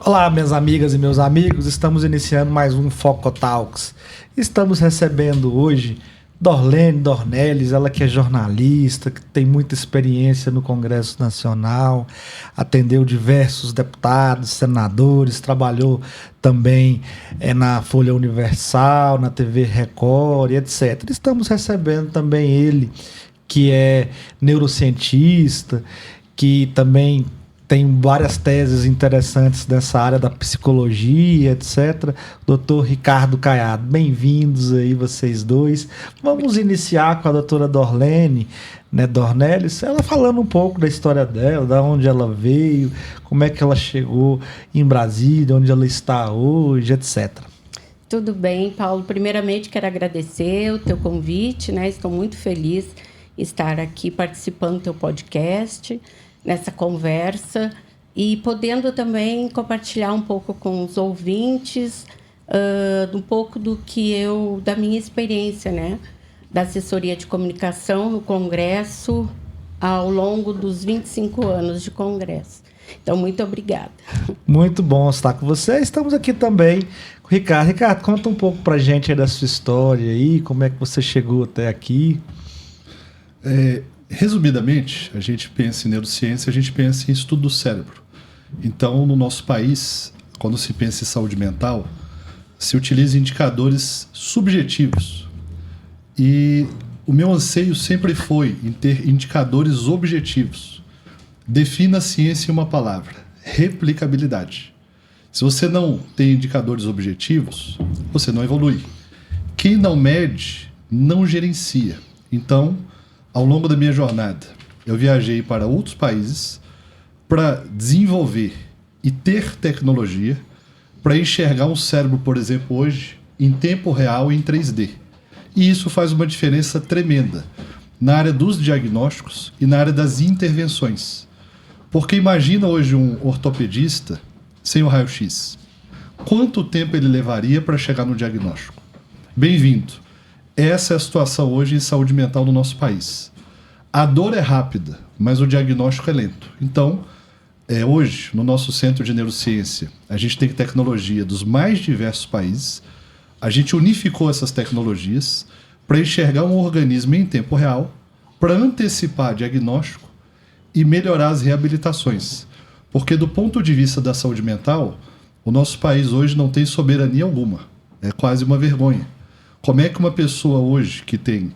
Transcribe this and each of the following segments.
Olá, minhas amigas e meus amigos, estamos iniciando mais um Foco Talks. Estamos recebendo hoje Dorlene Dornelles, ela que é jornalista, que tem muita experiência no Congresso Nacional, atendeu diversos deputados, senadores, trabalhou também na Folha Universal, na TV Record, etc. Estamos recebendo também ele, que é neurocientista, que também tem várias teses interessantes dessa área da psicologia, etc. Doutor Ricardo Caiado, bem-vindos aí vocês dois. Vamos iniciar com a doutora Dorlene, né, Dornelles, ela falando um pouco da história dela, da onde ela veio, como é que ela chegou em Brasília, onde ela está hoje, etc. Tudo bem, Paulo. Primeiramente, quero agradecer o teu convite, né? Estou muito feliz de estar aqui participando do teu podcast, nessa conversa, e podendo também compartilhar um pouco com os ouvintes um pouco da minha experiência, né, da assessoria de comunicação no Congresso ao longo dos 25 anos de Congresso. Então, muito obrigada. Muito bom estar com você. Estamos aqui também com o Ricardo. Ricardo, conta um pouco pra gente aí da sua história aí, como é que você chegou até aqui. Resumidamente, a gente pensa em neurociência, a gente pensa em estudo do cérebro. Então, no nosso país, quando se pensa em saúde mental, se utiliza indicadores subjetivos. E o meu anseio sempre foi em ter indicadores objetivos. Defina a ciência em uma palavra: replicabilidade. Se você não tem indicadores objetivos, você não evolui. Quem não mede, não gerencia. Então, ao longo da minha jornada, eu viajei para outros países para desenvolver e ter tecnologia para enxergar um cérebro, por exemplo, hoje, em tempo real e em 3D. E isso faz uma diferença tremenda na área dos diagnósticos e na área das intervenções. Porque imagina hoje um ortopedista sem o raio-x. Quanto tempo ele levaria para chegar no diagnóstico? Bem-vindo. Essa é a situação hoje em saúde mental no nosso país. A dor é rápida, mas o diagnóstico é lento. Então, hoje, no nosso Centro de Neurociência, a gente tem tecnologia dos mais diversos países. A gente unificou essas tecnologias para enxergar um organismo em tempo real, para antecipar diagnóstico e melhorar as reabilitações. Porque, do ponto de vista da saúde mental, o nosso país hoje não tem soberania alguma. É quase uma vergonha. Como é que uma pessoa hoje que tem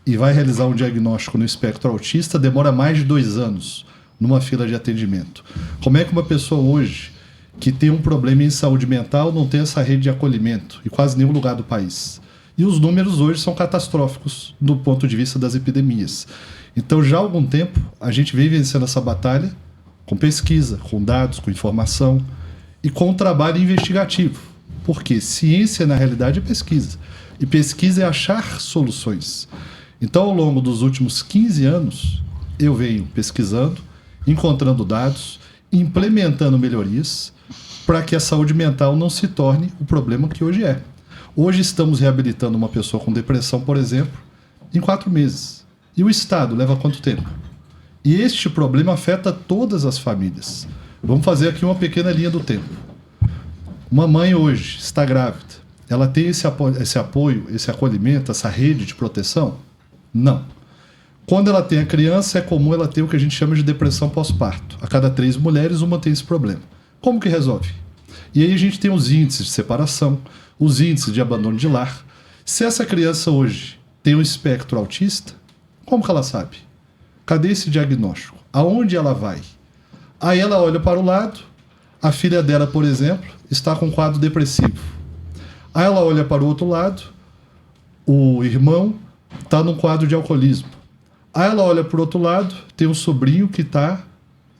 e vai realizar um diagnóstico no espectro autista demora mais de 2 anos numa fila de atendimento? Como é que uma pessoa hoje que tem um problema em saúde mental não tem essa rede de acolhimento em quase nenhum lugar do país? E os números hoje são catastróficos do ponto de vista das epidemias. Então, já há algum tempo, a gente vem vencendo essa batalha com pesquisa, com dados, com informação e com trabalho investigativo. Porque ciência, na realidade, é pesquisa. E pesquisa é achar soluções. Então, ao longo dos últimos 15 anos, eu venho pesquisando, encontrando dados, implementando melhorias para que a saúde mental não se torne o problema que hoje é. Hoje estamos reabilitando uma pessoa com depressão, por exemplo, em 4 meses. E o Estado leva quanto tempo? E este problema afeta todas as famílias. Vamos fazer aqui uma pequena linha do tempo. Uma mãe hoje está grávida. Ela tem esse apoio, esse acolhimento, essa rede de proteção? Não. Quando ela tem a criança, é comum ela ter o que a gente chama de depressão pós-parto. A cada 3 mulheres, uma tem esse problema. Como que resolve? E aí a gente tem os índices de separação, os índices de abandono de lar. Se essa criança hoje tem um espectro autista, como que ela sabe? Cadê esse diagnóstico? Aonde ela vai? Aí ela olha para o lado, a filha dela, por exemplo, está com um quadro depressivo. Aí ela olha para o outro lado, o irmão está num quadro de alcoolismo. Aí ela olha para o outro lado, tem um sobrinho que está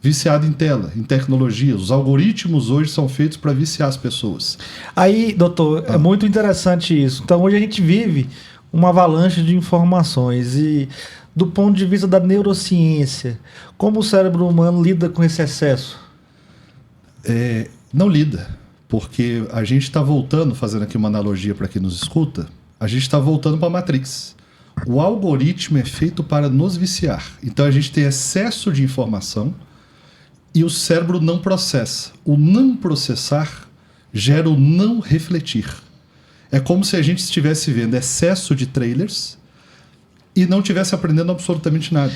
viciado em tela, em tecnologia. Os algoritmos hoje são feitos para viciar as pessoas. Aí, doutor, é muito interessante isso. Então, hoje a gente vive uma avalanche de informações e, do ponto de vista da neurociência, como o cérebro humano lida com esse excesso? Não lida, porque a gente está voltando, fazendo aqui uma analogia para quem nos escuta, a gente está voltando para a Matrix. O algoritmo é feito para nos viciar. Então a gente tem excesso de informação e o cérebro não processa. O não processar gera o não refletir. É como se a gente estivesse vendo excesso de trailers e não estivesse aprendendo absolutamente nada.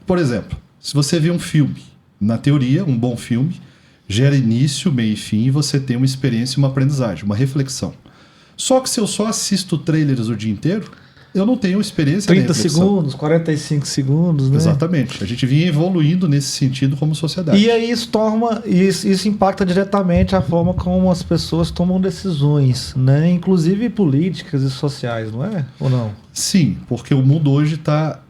Por exemplo, se você vê um filme, na teoria, um bom filme, gera início, meio e fim, e você tem uma experiência, uma aprendizagem, uma reflexão. Só que se eu só assisto trailers o dia inteiro, eu não tenho experiência 30 segundos, 45 segundos, né? Exatamente. A gente vinha evoluindo nesse sentido como sociedade. E aí isso impacta diretamente a forma como as pessoas tomam decisões, né? Inclusive políticas e sociais, não é? Ou não? Sim, porque o mundo hoje está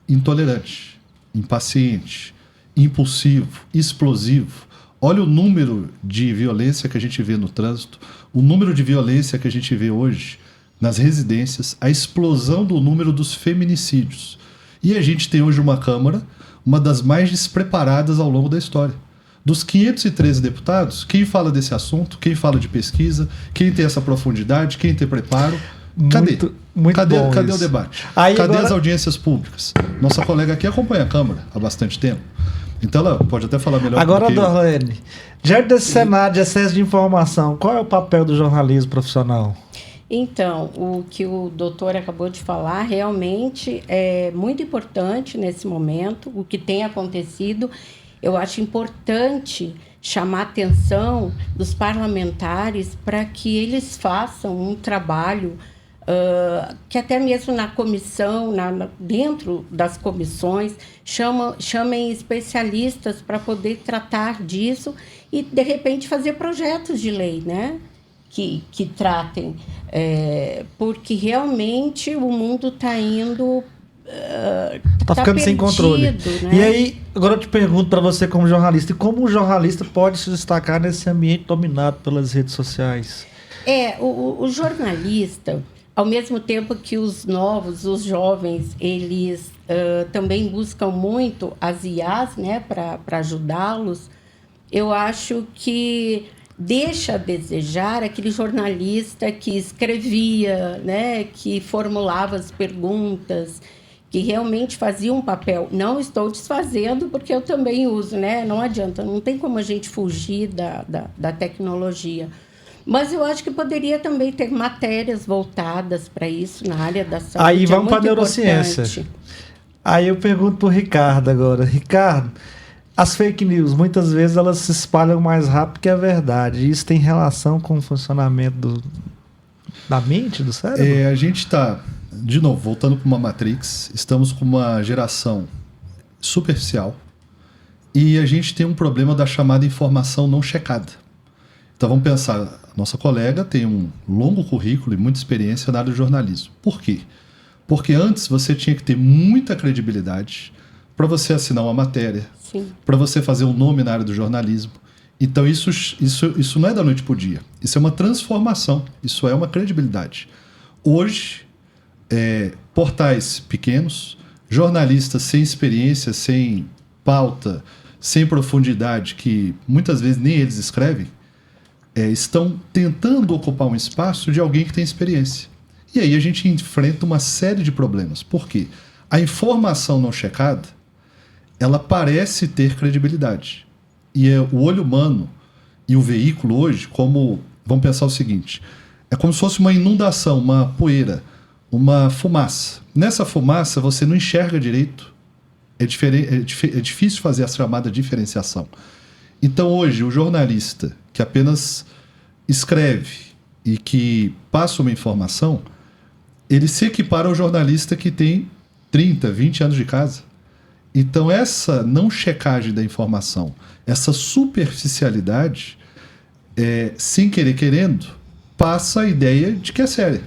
intolerante, impaciente, impulsivo, explosivo. Olha o número de violência que a gente vê no trânsito, o número de violência que a gente vê hoje nas residências, a explosão do número dos feminicídios. E a gente tem hoje uma Câmara, uma das mais despreparadas ao longo da história. Dos 513 deputados, quem fala desse assunto, quem fala de pesquisa, quem tem essa profundidade, quem tem preparo? Cadê? Cadê o debate? Cadê agora as audiências públicas? Nossa colega aqui acompanha a Câmara há bastante tempo. Então ela pode até falar melhor. Agora, Dorlene, diante desse cenário de excesso de informação, qual é o papel do jornalismo profissional? Então, o que o doutor acabou de falar realmente é muito importante nesse momento, o que tem acontecido. Eu acho importante chamar a atenção dos parlamentares para que eles façam um trabalho que até mesmo na comissão, dentro das comissões, chamem especialistas para poder tratar disso e, de repente, fazer projetos de lei, né? Que tratem, porque realmente o mundo está indo... Está ficando perdido, sem controle. Né? E aí, agora eu te pergunto para você como jornalista, e como um jornalista pode se destacar nesse ambiente dominado pelas redes sociais? O jornalista, ao mesmo tempo que os jovens, eles também buscam muito as IAs, né, para ajudá-los, eu acho que deixa a desejar aquele jornalista que escrevia, né, que formulava as perguntas, que realmente fazia um papel. Não estou desfazendo, porque eu também uso, né? Não adianta, não tem como a gente fugir da tecnologia. Mas eu acho que poderia também ter matérias voltadas para isso na área da saúde. Aí vamos para a neurociência. Aí eu pergunto para o Ricardo agora. Ricardo, as fake news, muitas vezes elas se espalham mais rápido que a verdade. Isso tem relação com o funcionamento da mente, do cérebro? A gente está, de novo, voltando para uma Matrix, estamos com uma geração superficial e a gente tem um problema da chamada informação não checada. Então vamos pensar, nossa colega tem um longo currículo e muita experiência na área do jornalismo. Por quê? Porque antes você tinha que ter muita credibilidade para você assinar uma matéria, para você fazer um nome na área do jornalismo. Então isso não é da noite para o dia. Isso é uma transformação, isso é uma credibilidade. Hoje, portais pequenos, jornalistas sem experiência, sem pauta, sem profundidade, que muitas vezes nem eles escrevem, estão tentando ocupar um espaço de alguém que tem experiência. E aí a gente enfrenta uma série de problemas. Por quê? A informação não checada, ela parece ter credibilidade. E o olho humano e o veículo hoje, vamos pensar o seguinte, é como se fosse uma inundação, uma poeira, uma fumaça. Nessa fumaça você não enxerga direito, é difícil fazer a chamada diferenciação. Então hoje o jornalista que apenas escreve e que passa uma informação, ele se equipara ao jornalista que tem 30, 20 anos de casa. Então essa não checagem da informação, essa superficialidade, sem querer querendo, passa a ideia de que é séria.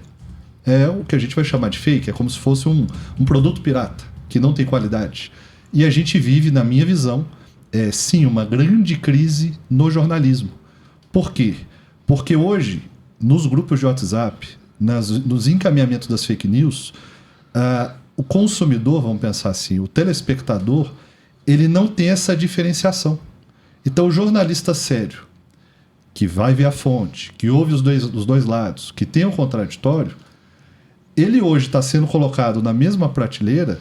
É o que a gente vai chamar de fake, é como se fosse um produto pirata, que não tem qualidade. E a gente vive, na minha visão, sim, uma grande crise no jornalismo. Por quê? Porque hoje, nos grupos de WhatsApp, nos encaminhamentos das fake news, o consumidor, vamos pensar assim, o telespectador, ele não tem essa diferenciação. Então o jornalista sério, que vai ver a fonte, que ouve os dois lados, que tem o contraditório, ele hoje está sendo colocado na mesma prateleira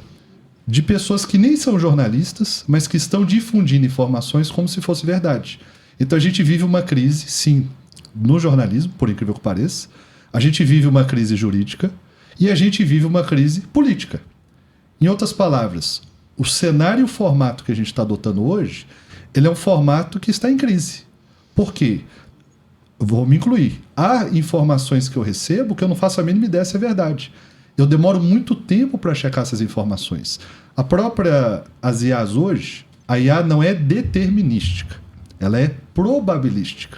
de pessoas que nem são jornalistas, mas que estão difundindo informações como se fosse verdade. Então a gente vive uma crise, sim, no jornalismo, por incrível que pareça. A gente vive uma crise jurídica e a gente vive uma crise política. Em outras palavras, o cenário e o formato que a gente está adotando hoje, ele é um formato que está em crise. Por quê? Vou me incluir. Há informações que eu recebo que eu não faço a mínima ideia se é verdade. Eu demoro muito tempo para checar essas informações. A própria as IAs hoje, a IA não é determinística, ela é probabilística.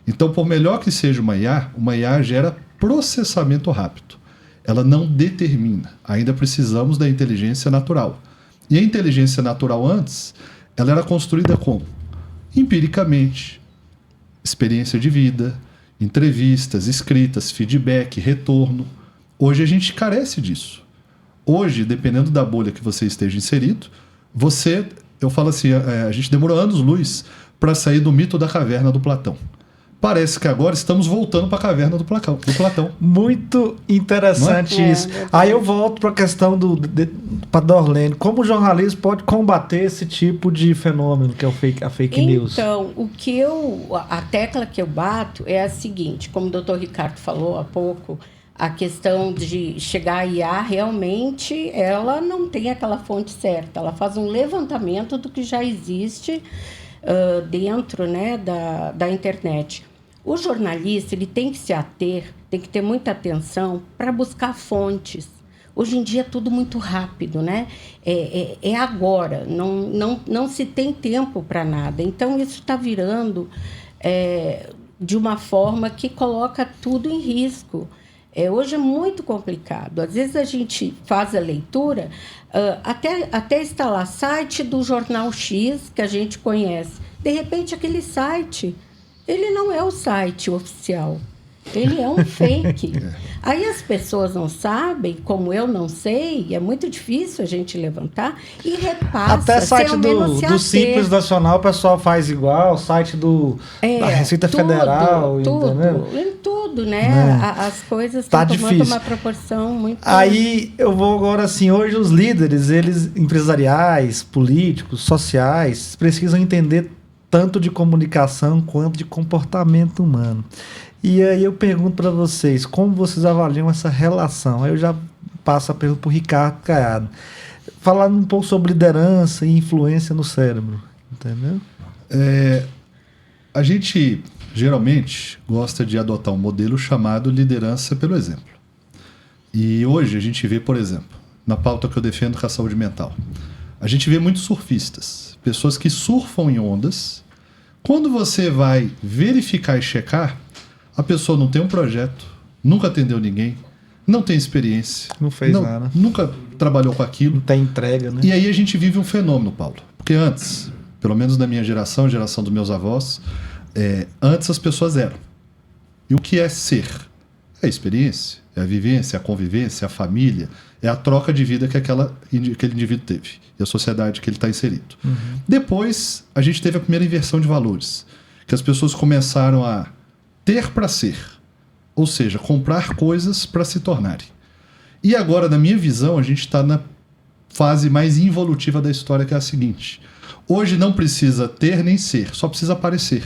Então, por melhor que seja uma IA gera processamento rápido. Ela não determina. Ainda precisamos da inteligência natural. E a inteligência natural antes, ela era construída como? Empiricamente, experiência de vida, entrevistas, escritas, feedback, retorno. Hoje a gente carece disso. Hoje, dependendo da bolha que você esteja inserido, eu falo assim, a gente demorou anos-luz para sair do mito da caverna do Platão. Parece que agora estamos voltando para a caverna do Platão. Muito interessante isso. Aí eu volto para a questão para Dorlene. Como o jornalismo pode combater esse tipo de fenômeno que é a fake news? Então, a tecla que eu bato é a seguinte, como o doutor Ricardo falou há pouco, a questão de chegar a IA, realmente, ela não tem aquela fonte certa. Ela faz um levantamento do que já existe dentro, né, da internet. O jornalista, ele tem que se ater, tem que ter muita atenção para buscar fontes. Hoje em dia é tudo muito rápido, né? É agora, não se tem tempo para nada. Então, isso está virando de uma forma que coloca tudo em risco. Hoje é muito complicado. Às vezes a gente faz a leitura, até instalar site do Jornal X, que a gente conhece. De repente, aquele site, ele não é o site oficial. Ele é um fake. Aí as pessoas não sabem, como eu não sei, é muito difícil a gente levantar, e repassa. Até site do Simples Nacional o pessoal faz igual, o site da Receita Federal, entendeu? Em tudo, né? As coisas estão tomando uma proporção muito... Aí eu vou agora assim, hoje os líderes, eles empresariais, políticos, sociais, precisam entender tanto de comunicação quanto de comportamento humano. E aí eu pergunto para vocês, como vocês avaliam essa relação? Aí eu já passo a pergunta para o Ricardo Caiado. Falando um pouco sobre liderança e influência no cérebro, entendeu? A gente geralmente gosta de adotar um modelo chamado liderança pelo exemplo. E hoje a gente vê, por exemplo, na pauta que eu defendo com a saúde mental, a gente vê muitos surfistas, pessoas que surfam em ondas. Quando você vai verificar e checar, a pessoa não tem um projeto, nunca atendeu ninguém, não tem experiência. Não fez nada. Nunca trabalhou com aquilo. Não tem entrega, né? E aí a gente vive um fenômeno, Paulo. Porque antes, pelo menos na minha geração, geração dos meus avós, antes as pessoas eram. E o que é ser? É a experiência, é a vivência, é a convivência, é a família, é a troca de vida que aquele indivíduo teve e a sociedade que ele está inserido. Uhum. Depois, a gente teve a primeira inversão de valores, que as pessoas começaram a ter para ser, ou seja, comprar coisas para se tornarem. E agora, na minha visão, a gente está na fase mais involutiva da história, que é a seguinte: hoje não precisa ter nem ser, só precisa parecer.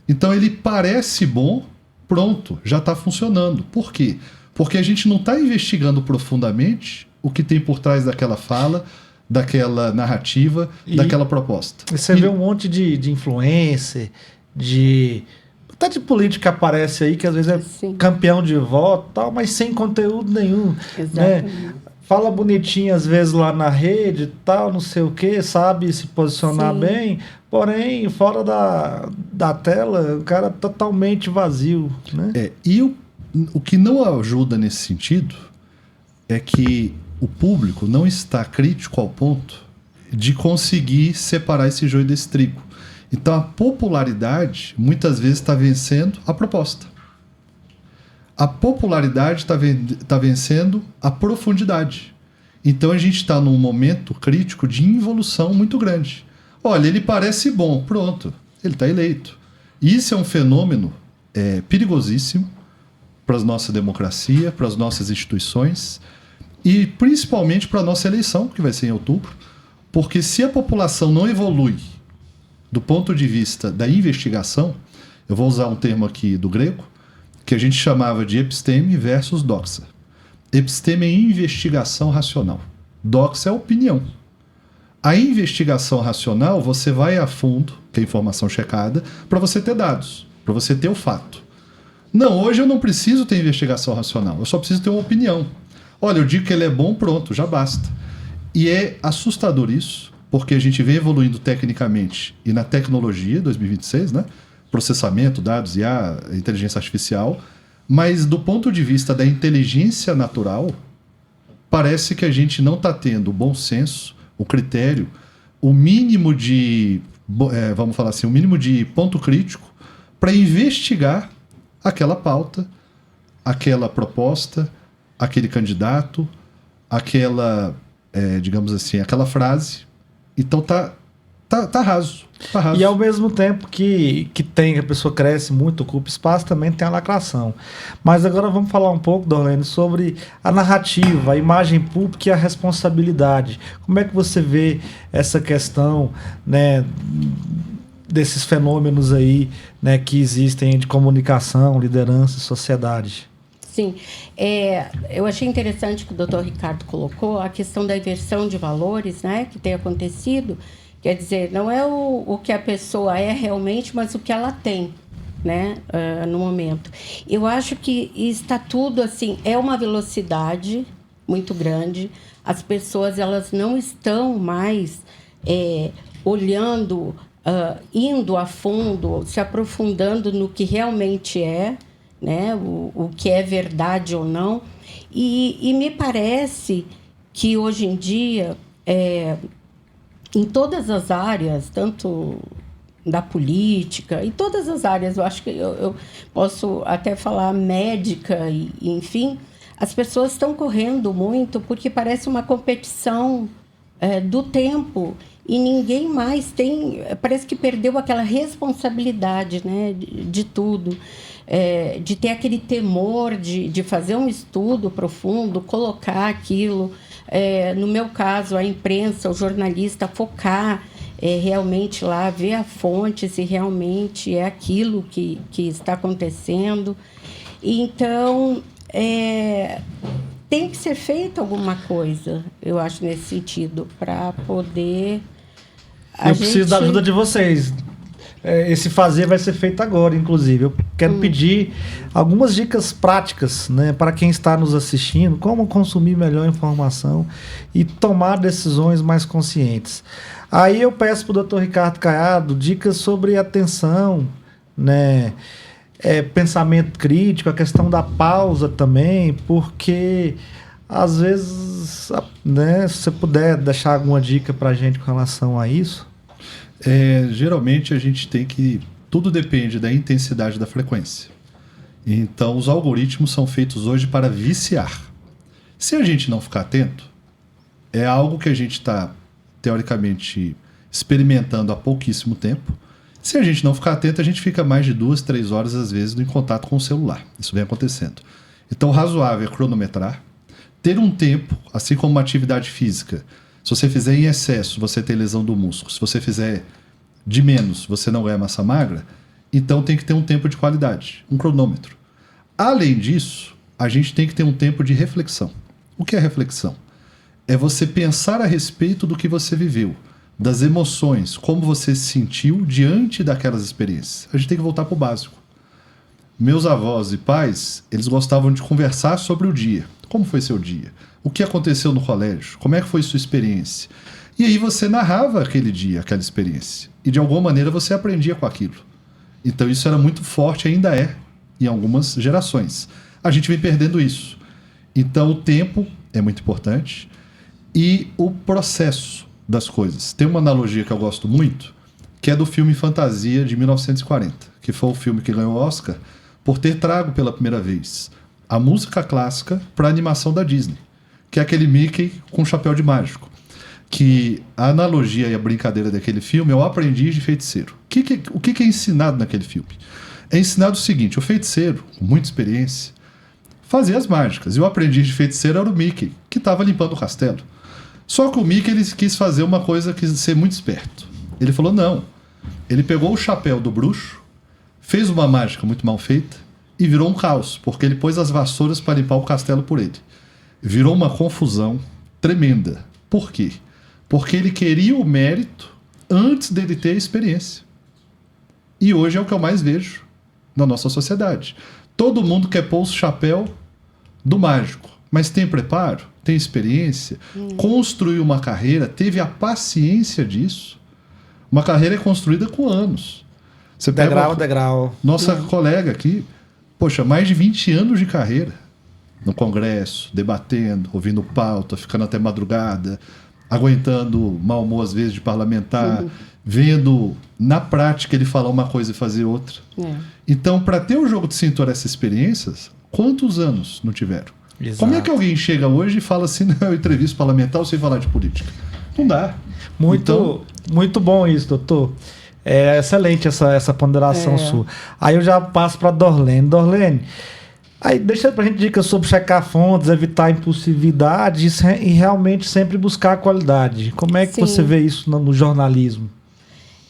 Então ele parece bom, pronto, já está funcionando. Por quê? Porque a gente não está investigando profundamente o que tem por trás daquela fala, daquela narrativa, daquela proposta. Você vê um monte de influencer, até de política aparece aí, que às vezes é campeão de voto, tal, mas sem conteúdo nenhum. Exatamente. Né? Fala bonitinho às vezes lá na rede, tal, não sei o quê, sabe se posicionar bem, porém, fora da tela, o cara é totalmente vazio. Né? E o que não ajuda nesse sentido é que o público não está crítico ao ponto de conseguir separar esse joio desse trigo. Então a popularidade muitas vezes está vencendo a proposta. A popularidade está vencendo a profundidade. Então a gente está num momento crítico de involução muito grande. Olha, ele parece bom, pronto, ele está eleito. Isso é um fenômeno perigosíssimo, para a nossa democracia, para as nossas instituições e principalmente para a nossa eleição, que vai ser em outubro, porque se a população não evolui do ponto de vista da investigação, eu vou usar um termo aqui do grego, que a gente chamava de episteme versus doxa. Episteme é investigação racional. Doxa é opinião. A investigação racional, você vai a fundo, que é informação checada, para você ter dados, para você ter o fato. Não, hoje eu não preciso ter investigação racional, eu só preciso ter uma opinião. Olha, eu digo que ele é bom, pronto, já basta. E é assustador isso, porque a gente vem evoluindo tecnicamente e na tecnologia, 2026, né? Processamento, dados, IA, inteligência artificial, mas do ponto de vista da inteligência natural, parece que a gente não está tendo o bom senso, o critério, o mínimo de, vamos falar assim, o mínimo de ponto crítico para investigar aquela pauta, aquela proposta, aquele candidato, aquela, digamos assim, aquela frase. Então tá raso. Tá raso. E ao mesmo tempo que a pessoa cresce muito, ocupa espaço, também tem a lacração. Mas agora vamos falar um pouco, Dorlene, sobre a narrativa, a imagem pública e a responsabilidade. Como é que você vê essa questão, né, desses fenômenos aí, né, que existem de comunicação, liderança e sociedade? Sim, eu achei interessante que o doutor Ricardo colocou a questão da inversão de valores, né, que tem acontecido. Quer dizer, não é o que a pessoa é realmente, mas o que ela tem, né, no momento. Eu acho que está tudo assim, é uma velocidade muito grande. As pessoas, elas não estão mais olhando, indo a fundo, se aprofundando no que realmente é, né, o que é verdade ou não. E me parece que hoje em dia, em todas as áreas, tanto da política, em todas as áreas, eu acho que eu posso até falar médica, enfim, as pessoas estão correndo muito porque parece uma competição do tempo e ninguém mais tem, parece que perdeu aquela responsabilidade, né, de tudo. De ter aquele temor de fazer um estudo profundo, colocar aquilo, no meu caso, a imprensa, o jornalista, focar realmente lá, ver a fonte, se realmente é aquilo que está acontecendo. Então, tem que ser feita alguma coisa, eu acho, nesse sentido, para poder... Eu preciso da ajuda de vocês. Esse fazer vai ser feito agora, inclusive. Eu quero pedir algumas dicas práticas, né, para quem está nos assistindo, como consumir melhor informação e tomar decisões mais conscientes. Aí eu peço para o Dr. Ricardo Caiado dicas sobre atenção, né, pensamento crítico, a questão da pausa também, porque às vezes, né, se você puder deixar alguma dica para a gente com relação a isso. Geralmente a gente tem que... Tudo depende da intensidade da frequência. Então, os algoritmos são feitos hoje para viciar. Se a gente não ficar atento, é algo que a gente está, teoricamente, experimentando há pouquíssimo tempo. Se a gente não ficar atento, a gente fica mais de 2, 3 horas, às vezes, em contato com o celular. Isso vem acontecendo. Então, o razoável é cronometrar, ter um tempo, assim como uma atividade física. Se você fizer em excesso, você tem lesão do músculo. Se você fizer de menos, você não ganha massa magra. Então tem que ter um tempo de qualidade, um cronômetro. Além disso, a gente tem que ter um tempo de reflexão. O que é reflexão? É você pensar a respeito do que você viveu, das emoções, como você se sentiu diante daquelas experiências. A gente tem que voltar para o básico. Meus avós e pais, eles gostavam de conversar sobre o dia. Como foi seu dia? O que aconteceu no colégio? Como é que foi sua experiência? E aí você narrava aquele dia, aquela experiência. E de alguma maneira você aprendia com aquilo. Então isso era muito forte, ainda é, em algumas gerações. A gente vem perdendo isso. Então o tempo é muito importante e o processo das coisas. Tem uma analogia que eu gosto muito, que é do filme Fantasia de 1940, que foi o filme que ganhou o Oscar por ter trago pela primeira vez a música clássica para a animação da Disney, que é aquele Mickey com chapéu de mágico. Que a analogia e a brincadeira daquele filme é o aprendiz de feiticeiro. O que é ensinado naquele filme? É ensinado o seguinte: o feiticeiro, com muita experiência, fazia as mágicas. E o aprendiz de feiticeiro era o Mickey, que estava limpando o castelo. Só que o Mickey ele quis fazer uma coisa, quis ser muito esperto. Ele falou não. Ele pegou o chapéu do bruxo, fez uma mágica muito mal feita e virou um caos, porque ele pôs as vassouras para limpar o castelo por ele. Virou uma confusão tremenda. Por quê? Porque ele queria o mérito antes dele ter a experiência. E hoje é o que eu mais vejo na nossa sociedade. Todo mundo quer pôr o chapéu do mágico, mas tem preparo, tem experiência, construiu uma carreira, teve a paciência disso. Uma carreira é construída com anos. Você pega Degrau. Nossa colega aqui, poxa, mais de 20 anos de carreira no Congresso, debatendo, ouvindo pauta, ficando até madrugada, aguentando mau humor às vezes de parlamentar, vendo na prática ele falar uma coisa e fazer outra. Então, para ter o jogo de cintura, essas experiências, quantos anos não tiveram? Exato. Como é que alguém chega hoje e fala assim, não, eu entrevisto parlamentar sem falar de política? Não dá. Muito bom isso, doutor. É excelente essa ponderação sua. Aí eu já passo para Dorlene. Dorlene, aí deixa pra gente dicas sobre checar fontes, evitar impulsividade e realmente sempre buscar a qualidade. Como é que você vê isso no jornalismo?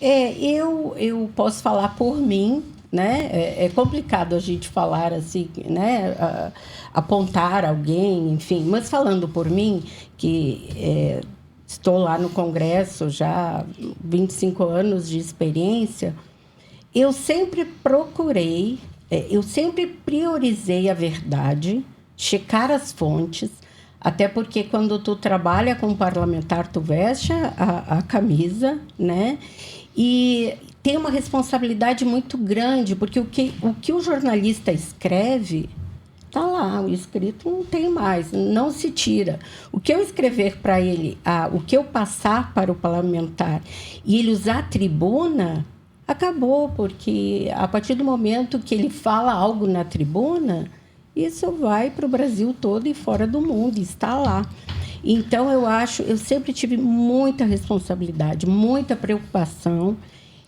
Eu posso falar por mim, né? É complicado a gente falar assim, né? Apontar alguém, enfim. Mas falando por mim, que estou lá no Congresso já 25 anos de experiência, eu sempre procurei, eu sempre priorizei a verdade, checar as fontes, até porque quando tu trabalha com parlamentar, tu veste a camisa, né? E tem uma responsabilidade muito grande, porque o que o jornalista escreve, tá lá, o escrito não tem mais, não se tira. O que eu escrever para ele, o que eu passar para o parlamentar e ele usar a tribuna, acabou, porque a partir do momento que ele fala algo na tribuna, isso vai para o Brasil todo e fora do mundo, está lá. Então, eu sempre tive muita responsabilidade, muita preocupação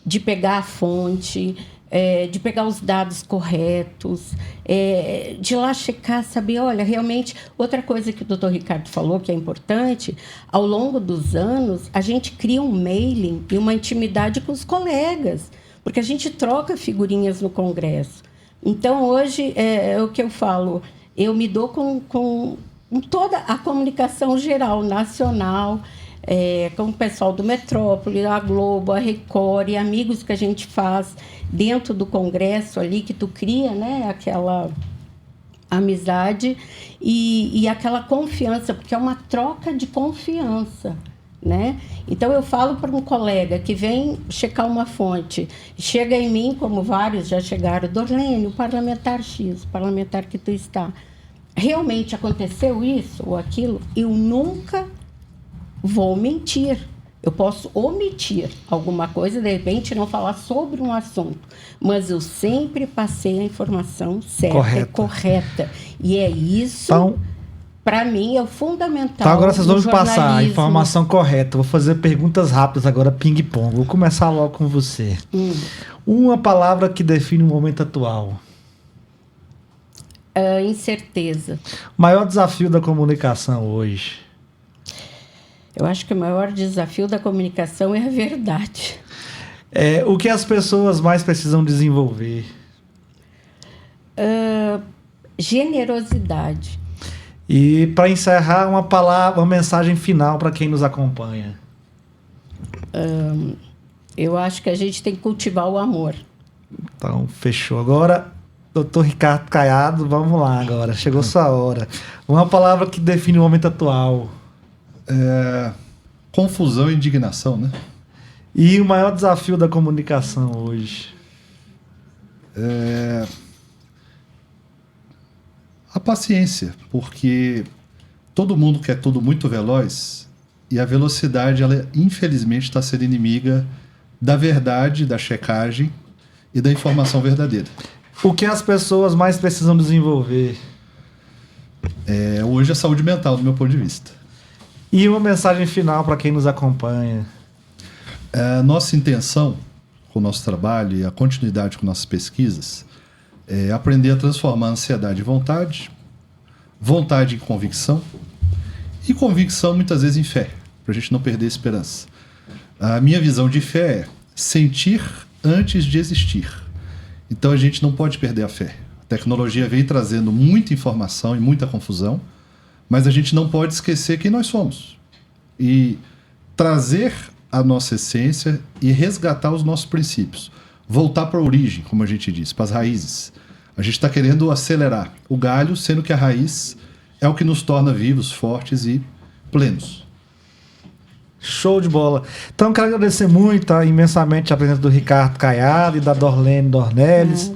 de pegar a fonte, de pegar os dados corretos, de lá checar, saber, olha, realmente... Outra coisa que o doutor Ricardo falou, que é importante, ao longo dos anos, a gente cria um mailing e uma intimidade com os colegas, porque a gente troca figurinhas no Congresso. Então, hoje, é o que eu falo, eu me dou com toda a comunicação geral, nacional, com o pessoal do Metrópole, a Globo, a Record, e amigos que a gente faz dentro do Congresso ali, que tu cria, né, aquela amizade e aquela confiança, porque é uma troca de confiança, né? Então, eu falo para um colega que vem checar uma fonte, chega em mim, como vários já chegaram, Dorlene, o parlamentar X, o parlamentar que tu está, realmente aconteceu isso ou aquilo? Eu nunca vou mentir. Eu posso omitir alguma coisa, de repente não falar sobre um assunto, mas eu sempre passei a informação certa e correta. E é isso, então, para mim, é o fundamental. Então agora vocês vão me passar a informação correta. Vou fazer perguntas rápidas agora, ping-pong. Vou começar logo com você. Uma palavra que define o momento atual. Incerteza. O maior desafio da comunicação hoje? Eu acho que o maior desafio da comunicação é a verdade. O que as pessoas mais precisam desenvolver? Generosidade. E para encerrar, uma mensagem final para quem nos acompanha. Eu acho que a gente tem que cultivar o amor. Então, fechou. Agora, doutor Ricardo Caiado, vamos lá agora. Chegou sua hora. Uma palavra que define o momento atual. Confusão e indignação, né? E o maior desafio da comunicação hoje? A paciência, porque todo mundo quer tudo muito veloz e a velocidade, ela infelizmente está sendo inimiga da verdade, da checagem e da informação verdadeira. O que as pessoas mais precisam desenvolver? Hoje a saúde mental, do meu ponto de vista. E uma mensagem final para quem nos acompanha? Nossa intenção com o nosso trabalho e a continuidade com nossas pesquisas é aprender a transformar a ansiedade em vontade vontade em convicção e convicção muitas vezes em fé, para a gente não perder a esperança. A minha visão de fé é sentir antes de existir. Então a gente não pode perder a fé. A tecnologia vem trazendo muita informação e muita confusão, mas a gente não pode esquecer quem nós somos. E trazer a nossa essência e resgatar os nossos princípios. Voltar para a origem, como a gente diz, para as raízes. A gente está querendo acelerar o galho, sendo que a raiz é o que nos torna vivos, fortes e plenos. Show de bola. Então, quero agradecer muito imensamente a presença do Ricardo Caiado e da Dorlene Dornelles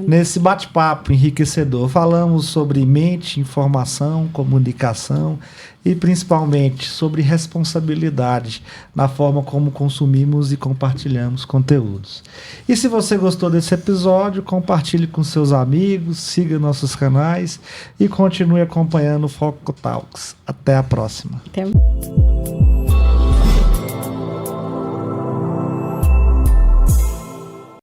nesse bate-papo enriquecedor. Falamos sobre mente, informação, comunicação e principalmente sobre responsabilidade na forma como consumimos e compartilhamos conteúdos. E se você gostou desse episódio, compartilhe com seus amigos, siga nossos canais e continue acompanhando o Foco Talks. Até a próxima. Até.